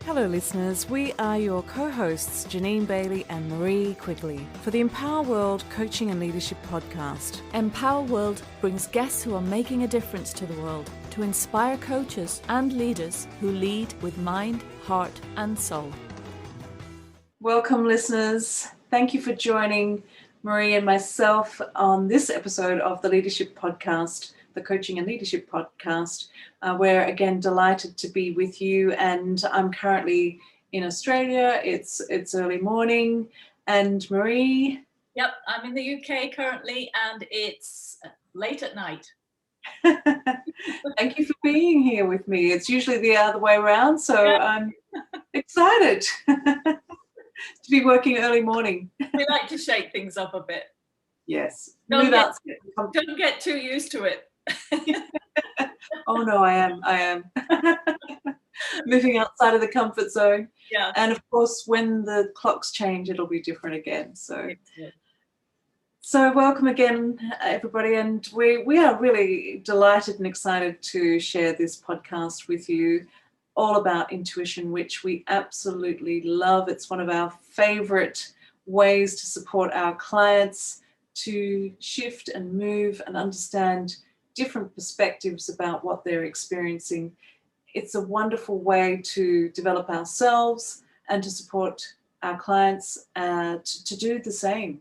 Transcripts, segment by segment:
Hello listeners, we are your co-hosts Jeanine Bailey and Marie Quigley for the Empower World Coaching and Leadership Podcast. Empower World brings guests who are making a difference to the world to inspire coaches and leaders who lead with mind, heart and soul. Welcome listeners, thank you for joining Marie and myself on this episode of the Leadership Podcast, the Coaching and Leadership Podcast. We're again delighted to be with you, and I'm currently in Australia. It's early morning, and Marie? Yep, I'm in the UK currently, and it's late at night. Thank you for being here with me. It's usually the other way around, so yeah. I'm excited to be working early morning. We like to shake things up a bit. Yes. Don't get too used to it. Oh no, I am. Moving outside of the comfort zone. Yeah. And of course, when the clocks change, it'll be different again. So welcome again, everybody. And we are really delighted and excited to share this podcast with you, all about intuition, which we absolutely love. It's one of our favorite ways to support our clients to shift and move and understand different perspectives about what they're experiencing. It's a wonderful way to develop ourselves and to support our clients to do the same,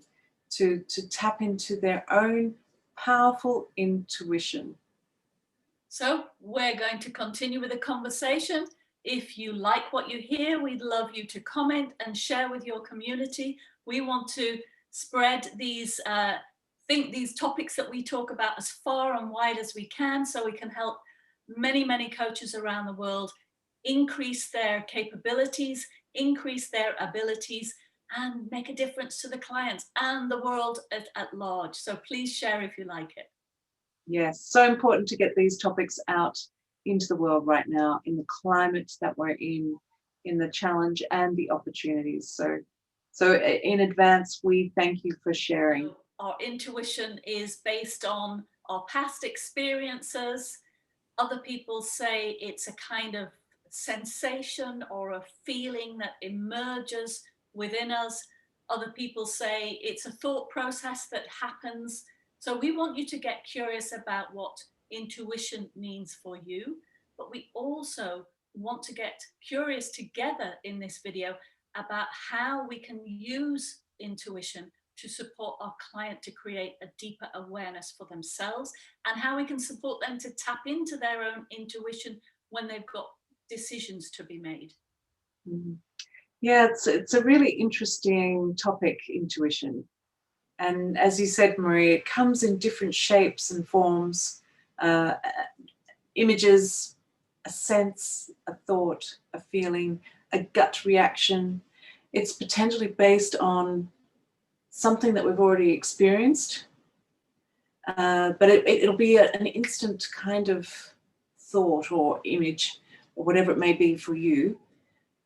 to tap into their own powerful intuition. So we're going to continue with the conversation. If you like what you hear, we'd love you to comment and share with your community. We want to spread these topics that we talk about as far and wide as we can, so we can help many coaches around the world increase their capabilities, increase their abilities, and make a difference to the clients and the world at large. So please share if you like it. Yes, so important to get these topics out into the world right now, in the climate that we're in the challenge and the opportunities. So in advance, we thank you for sharing. Our intuition is based on our past experiences. Other people say it's a kind of sensation or a feeling that emerges within us. Other people say it's a thought process that happens. So we want you to get curious about what intuition means for you, but we also want to get curious together in this video about how we can use intuition to support our client to create a deeper awareness for themselves, and how we can support them to tap into their own intuition when they've got decisions to be made. Mm-hmm. Yeah, it's a really interesting topic, intuition. And as you said, Marie, it comes in different shapes and forms, images, a sense, a thought, a feeling, a gut reaction. It's potentially based on something that we've already experienced, but it'll be an instant kind of thought or image or whatever it may be for you.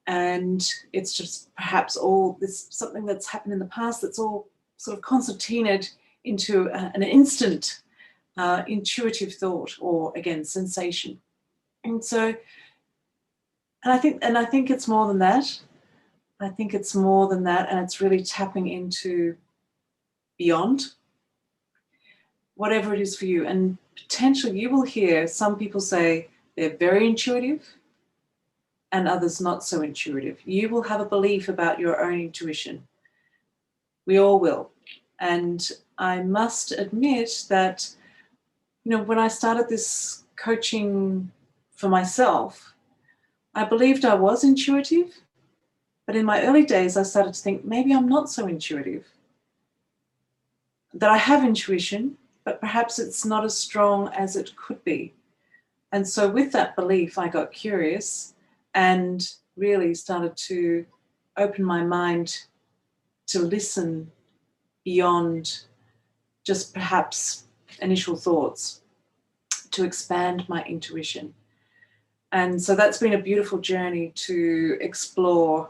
And it's just perhaps all this something that's happened in the past that's all sort of concertinaed into an instant intuitive thought, or again, sensation. And so, and I think it's more than that. I think it's more than that, and it's really tapping into beyond whatever it is for you. And potentially you will hear some people say they're very intuitive and others not so intuitive. You will have a belief about your own intuition. We all will. And I must admit that, when I started this coaching for myself, I believed I was intuitive. But in my early days, I started to think maybe I'm not so intuitive. That I have intuition, but perhaps it's not as strong as it could be. And so with that belief, I got curious and really started to open my mind to listen beyond just perhaps initial thoughts, to expand my intuition. And so that's been a beautiful journey to explore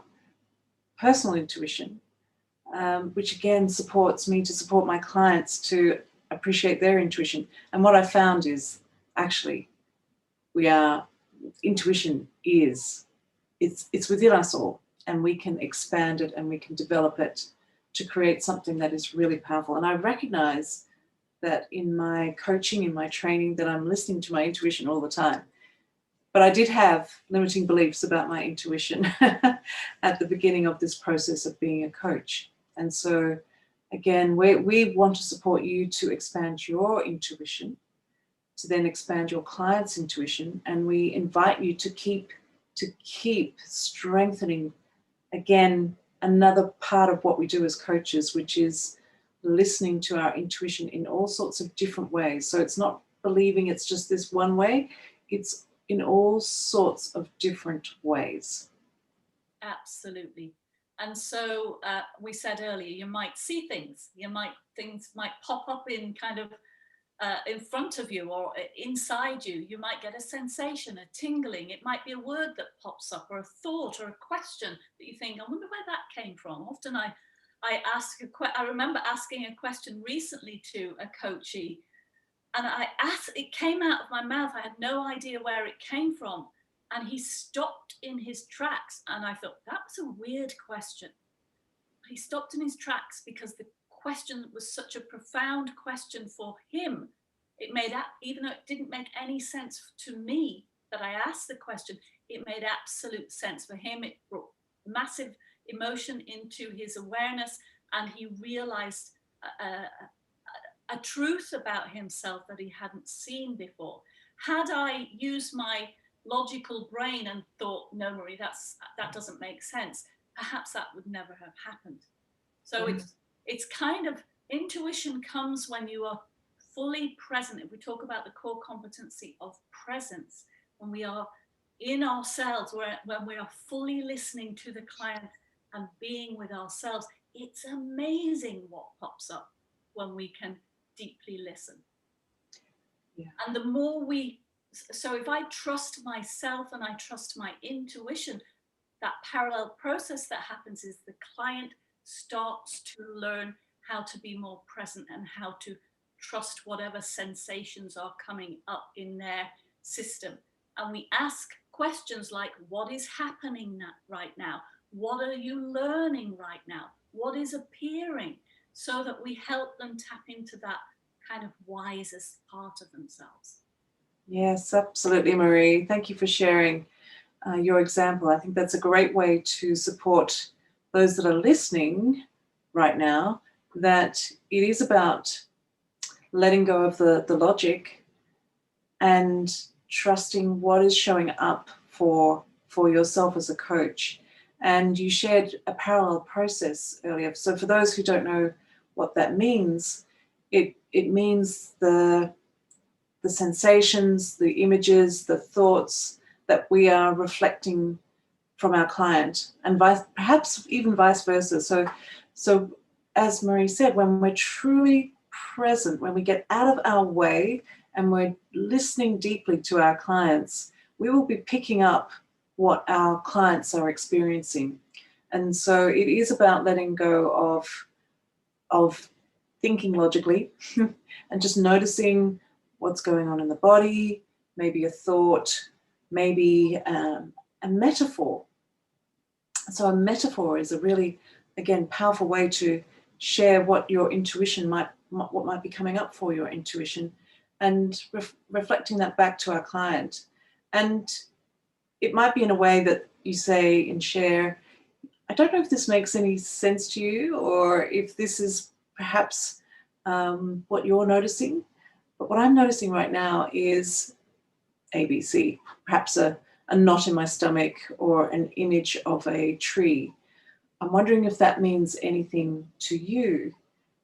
personal intuition, which again supports me to support my clients to appreciate their intuition. And what I found is actually intuition is it's within us all, and we can expand it and we can develop it to create something that is really powerful. And I recognize that in my coaching, in my training, that I'm listening to my intuition all the time. But I did have limiting beliefs about my intuition at the beginning of this process of being a coach. And so, again, we want to support you to expand your intuition, to then expand your client's intuition. And we invite you to keep strengthening, again, another part of what we do as coaches, which is listening to our intuition in all sorts of different ways. So it's not believing it's just this one way, it's in all sorts of different ways. Absolutely. And so we said earlier, you might see things, things might pop up in kind of in front of you or inside you. You might get a sensation, a tingling. It might be a word that pops up, or a thought, or a question that you think, I wonder where that came from. Often I remember asking a question recently to a coachee, and it came out of my mouth. I had no idea where it came from. And he stopped in his tracks. And I thought, that was a weird question. He stopped in his tracks because the question was such a profound question for him. Even though it didn't make any sense to me that I asked the question, it made absolute sense for him. It brought massive emotion into his awareness, and he realized a truth about himself that he hadn't seen before. Had I used my logical brain and thought, no, Marie, that doesn't make sense, perhaps that would never have happened. So it's kind of, intuition comes when you are fully present. If we talk about the core competency of presence, when we are in ourselves, when we are fully listening to the client and being with ourselves, it's amazing what pops up when we can deeply listen. Yeah. And so if I trust myself and I trust my intuition, that parallel process that happens is the client starts to learn how to be more present and how to trust whatever sensations are coming up in their system. And we ask questions like, what is happening right now? What are you learning right now? What is appearing? So that we help them tap into that kind of wisest part of themselves. Yes, absolutely, Marie. Thank you for sharing your example. I think that's a great way to support those that are listening right now, that it is about letting go of the logic and trusting what is showing up for yourself as a coach. And you shared a parallel process earlier. So for those who don't know what that means, it means the sensations, the images, the thoughts that we are reflecting from our client, and perhaps even vice versa. So as Marie said, when we're truly present, when we get out of our way and we're listening deeply to our clients, we will be picking up what our clients are experiencing. And so it is about letting go of thinking logically and just noticing what's going on in the body, maybe a thought, maybe a metaphor. So a metaphor is a really, again, powerful way to share what your intuition what might be coming up for your intuition, and reflecting that back to our client. And it might be in a way that you say and share, I don't know if this makes any sense to you, or if this is perhaps what you're noticing. But what I'm noticing right now is ABC, perhaps a knot in my stomach or an image of a tree. I'm wondering if that means anything to you.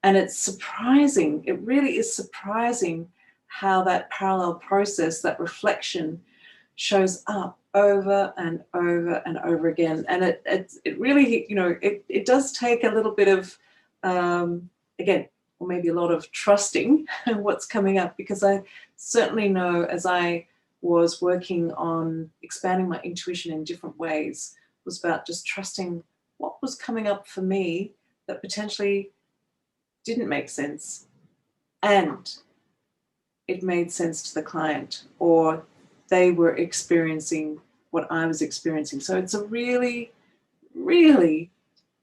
And it's surprising, it really is surprising how that parallel process, that reflection, shows up over and over and over again. And it really, it does take a little bit of, again, or maybe a lot of trusting what's coming up, because I certainly know, as I was working on expanding my intuition in different ways, was about just trusting what was coming up for me that potentially didn't make sense, and it made sense to the client, or they were experiencing what I was experiencing. So it's a really, really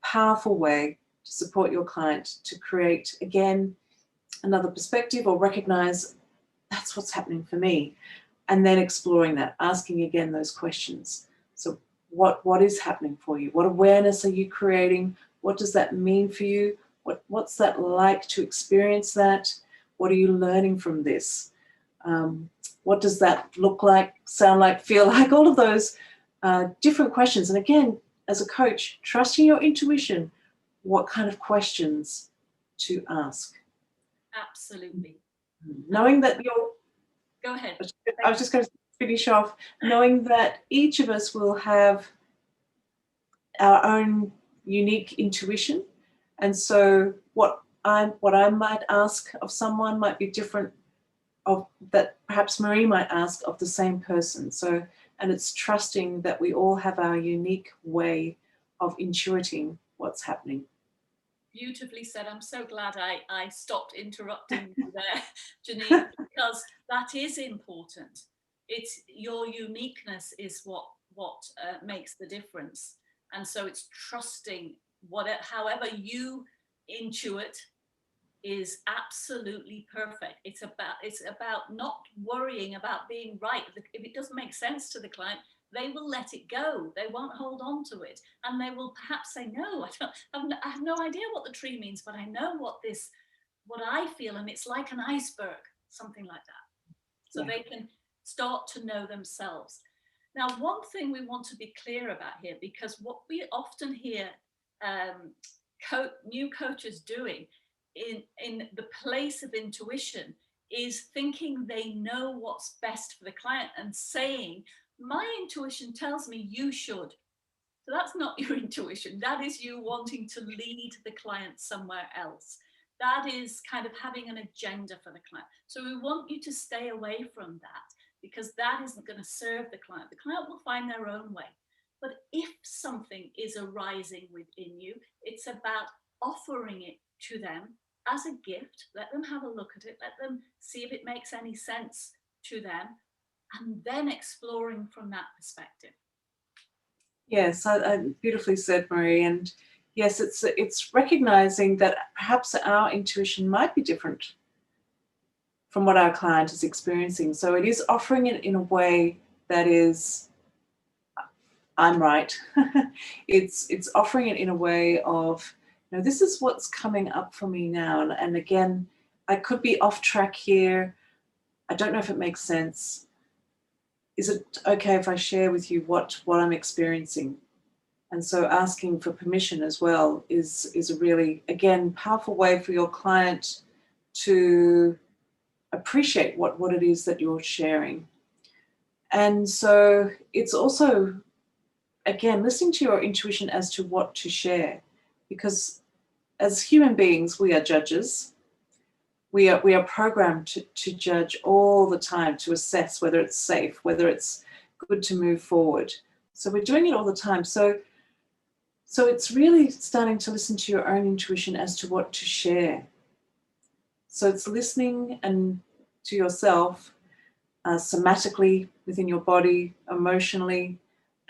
powerful way to support your client to create, again, another perspective or recognize that's what's happening for me. And then exploring that, asking again those questions. So what is happening for you? What awareness are you creating? What does that mean for you? What's that like to experience that? What are you learning from this? What does that look like, sound like, feel like? All of those different questions. And again, as a coach, trusting your intuition, what kind of questions to ask. Absolutely. Knowing that you're... Go ahead. I was just going to finish off, knowing that each of us will have our own unique intuition. And so what I might ask of someone might be different of that perhaps Marie might ask of the same person. So, and it's trusting that we all have our unique way of intuiting what's happening. Beautifully said. I'm so glad I stopped interrupting you there, Jeanine, because that is important. It's your uniqueness is what makes the difference. And so it's trusting however you intuit is absolutely perfect. It's about not worrying about being right. If it doesn't make sense to the client, they will let it go. They won't hold on to it, and they will perhaps say, "No, I have no idea what the tree means, but I know what I feel, and it's like an iceberg, something like that." So they can start to know themselves. Now, one thing we want to be clear about here, because what we often hear new coaches doing in the place of intuition is thinking they know what's best for the client and saying, my intuition tells me you should. So that's not your intuition. That is you wanting to lead the client somewhere else. That is kind of having an agenda for the client. So we want you to stay away from that, because that isn't going to serve the client. The client will find their own way. But if something is arising within you, it's about offering it to them as a gift. Let them have a look at it. Let them see if it makes any sense to them, and then exploring from that perspective. Yes, beautifully said, Marie. And yes, it's recognizing that perhaps our intuition might be different from what our client is experiencing. So it is offering it in a way that is, I'm right. It's offering it in a way of, this is what's coming up for me now. And again, I could be off track here. I don't know if it makes sense. Is it okay if I share with you what I'm experiencing? And so asking for permission as well is a really, again, powerful way for your client to appreciate what it is that you're sharing. And so it's also, again, listening to your intuition as to what to share, because as human beings, we are judges. We are programmed to judge all the time, to assess whether it's safe, whether it's good to move forward. So we're doing it all the time. So it's really starting to listen to your own intuition as to what to share. So it's listening and to yourself somatically within your body, emotionally,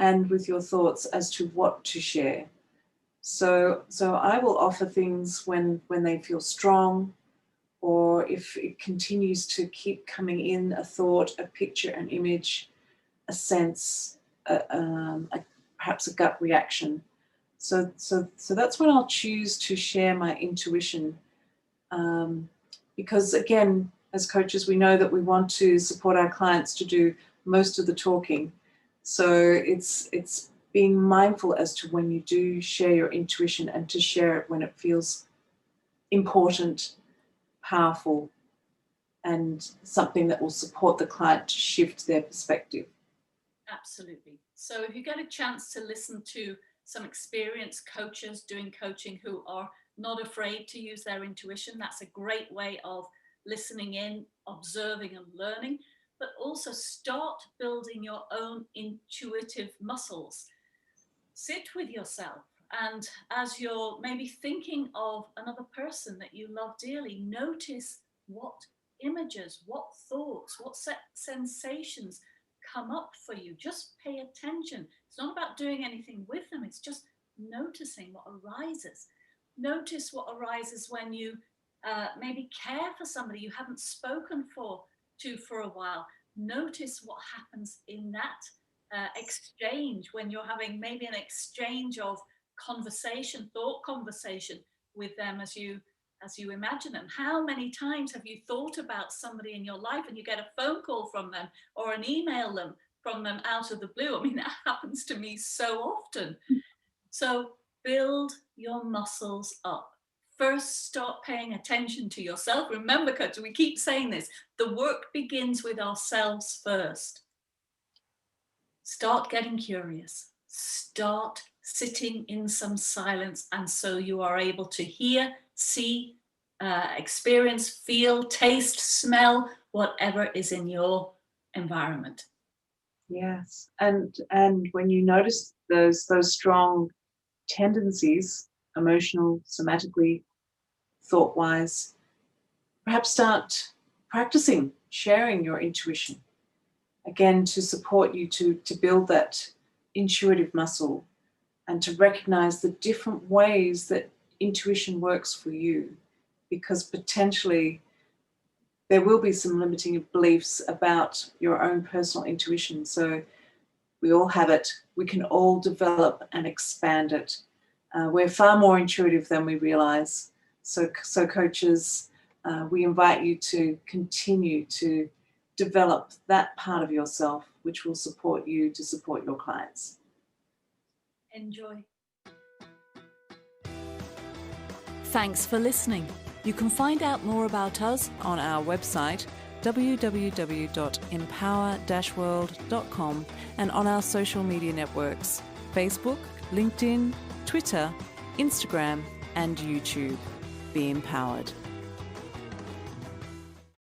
and with your thoughts as to what to share. So I will offer things when they feel strong, or if it continues to keep coming in, a thought, a picture, an image, a sense, perhaps a gut reaction. So that's when I'll choose to share my intuition, because again, as coaches, we know that we want to support our clients to do most of the talking. So it's being mindful as to when you do share your intuition, and to share it when it feels important, powerful, and something that will support the client to shift their perspective. Absolutely. So if you get a chance to listen to some experienced coaches doing coaching who are not afraid to use their intuition, that's a great way of listening in, observing and learning, but also start building your own intuitive muscles. Sit with yourself, and as you're maybe thinking of another person that you love dearly, notice what images, what thoughts, what sensations come up for you. Just pay attention. It's not about doing anything with them. It's just noticing what arises. Notice what arises when you maybe care for somebody you haven't spoken to for a while. Notice what happens in that exchange when you're having maybe an exchange of thought conversation with them as you imagine them. How many times have you thought about somebody in your life and you get a phone call from them or an email from them out of the blue? I mean, that happens to me so often. So build your muscles up. First, start paying attention to yourself. Remember, Coach, we keep saying this, the work begins with ourselves first. Start getting curious. Start sitting in some silence, and so you are able to hear, see, experience, feel, taste, smell, whatever is in your environment. Yes, and when you notice those strong tendencies, emotional, somatically, thought-wise, perhaps start practicing sharing your intuition, again, to support you to build that intuitive muscle and to recognize the different ways that intuition works for you, because potentially there will be some limiting beliefs about your own personal intuition. So we all have it. We can all develop and expand it. We're far more intuitive than we realize. So coaches, we invite you to continue to develop that part of yourself, which will support you to support your clients. Enjoy. Thanks for listening. You can find out more about us on our website www.empower-world.com and on our social media networks Facebook, LinkedIn, Twitter, Instagram and YouTube. Be empowered.